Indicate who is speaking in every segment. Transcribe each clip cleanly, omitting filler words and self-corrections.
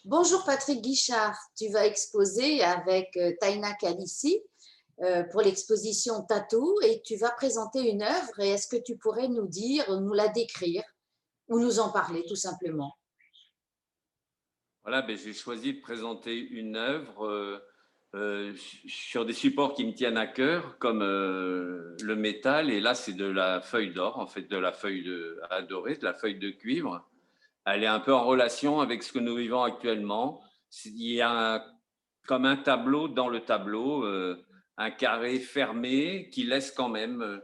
Speaker 1: Bonjour Patrick Guichard, tu vas exposer avec Taina Kalissi pour l'exposition Tatou et tu vas présenter une œuvre et est-ce que tu pourrais nous dire, nous la décrire ou nous en parler tout simplement?
Speaker 2: Voilà, ben, j'ai choisi de présenter une œuvre sur des supports qui me tiennent à cœur, comme le métal. Et là, c'est de la feuille d'or, en fait, de la feuille à dorer, de la feuille de cuivre. Elle est un peu en relation avec ce que nous vivons actuellement. Il y a comme un tableau dans le tableau, un carré fermé qui laisse quand même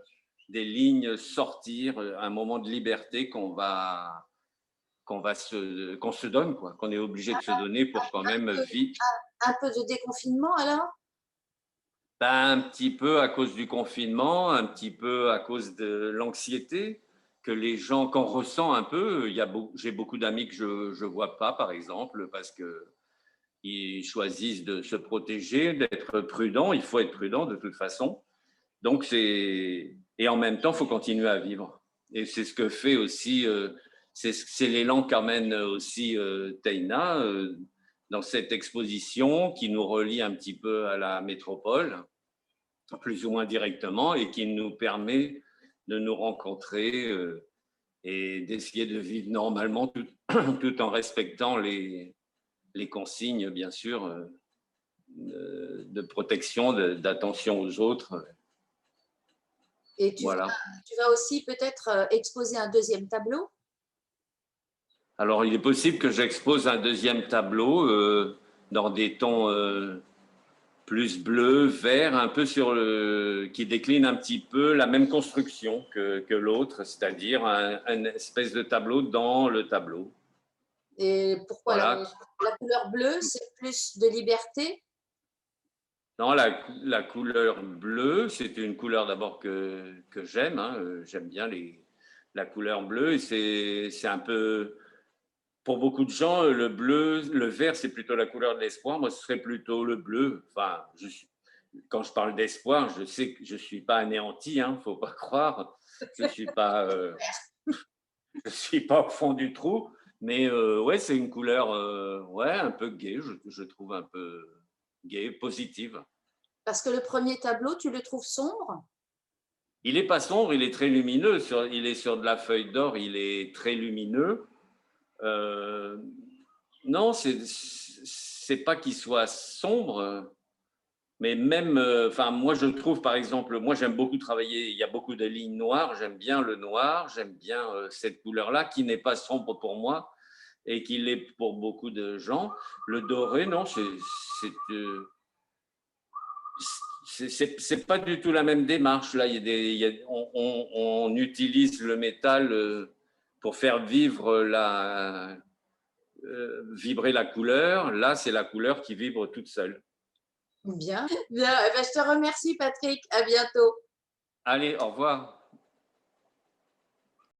Speaker 2: des lignes sortir, un moment de liberté qu'on se donne, quoi, qu'on est obligé de se donner pour quand même vivre.
Speaker 1: Un peu de déconfinement alors?
Speaker 2: Ben, un petit peu à cause du confinement, un petit peu à cause de l'anxiété que les gens, qu'on ressent un peu. J'ai beaucoup d'amis que je vois pas, par exemple, parce que ils choisissent de se protéger, d'être prudents. Il faut être prudent de toute façon. Donc et en même temps, il faut continuer à vivre. Et c'est ce que fait aussi, c'est l'élan qu'amène aussi Teina dans cette exposition qui nous relie un petit peu à la métropole, plus ou moins directement, et qui nous permet de nous rencontrer et d'essayer de vivre normalement tout en respectant les consignes, bien sûr, de protection, d'attention aux autres.
Speaker 1: Et
Speaker 2: Voilà.
Speaker 1: tu vas aussi peut-être exposer un deuxième tableau?
Speaker 2: Alors, il est possible que j'expose un deuxième tableau dans des tons plus bleu, vert, un peu qui décline un petit peu la même construction que l'autre, c'est-à-dire un espèce de tableau dans le tableau.
Speaker 1: Et pourquoi
Speaker 2: Voilà.
Speaker 1: la couleur bleue, c'est plus de liberté?
Speaker 2: Non, la couleur bleue, c'est une couleur d'abord que j'aime. Hein. J'aime bien la couleur bleue. C'est un peu, pour beaucoup de gens, le bleu, le vert, c'est plutôt la couleur de l'espoir. Moi, ce serait plutôt le bleu. Enfin, quand je parle d'espoir, je sais que je suis pas anéanti, hein, faut pas croire. Je suis pas, je suis pas au fond du trou, mais ouais, c'est une couleur, ouais, un peu gaie. Je trouve un peu gaie, positive.
Speaker 1: Parce que le premier tableau, tu le trouves sombre?
Speaker 2: Il est pas sombre, il est très lumineux. Il est sur de la feuille d'or, il est très lumineux. Euh, non, c'est pas qu'il soit sombre. Mais même, enfin, moi, je trouve, par exemple, moi, j'aime beaucoup travailler. Il y a beaucoup de lignes noires. J'aime bien le noir. J'aime bien cette couleur-là qui n'est pas sombre pour moi et qui l'est pour beaucoup de gens. Le doré, non, euh, c'est pas du tout la même démarche. Là, on utilise le métal pour faire vibrer la couleur. Là, c'est la couleur qui vibre toute seule.
Speaker 1: Bien. Bien. Eh ben, je te remercie, Patrick. À bientôt.
Speaker 2: Allez, au revoir.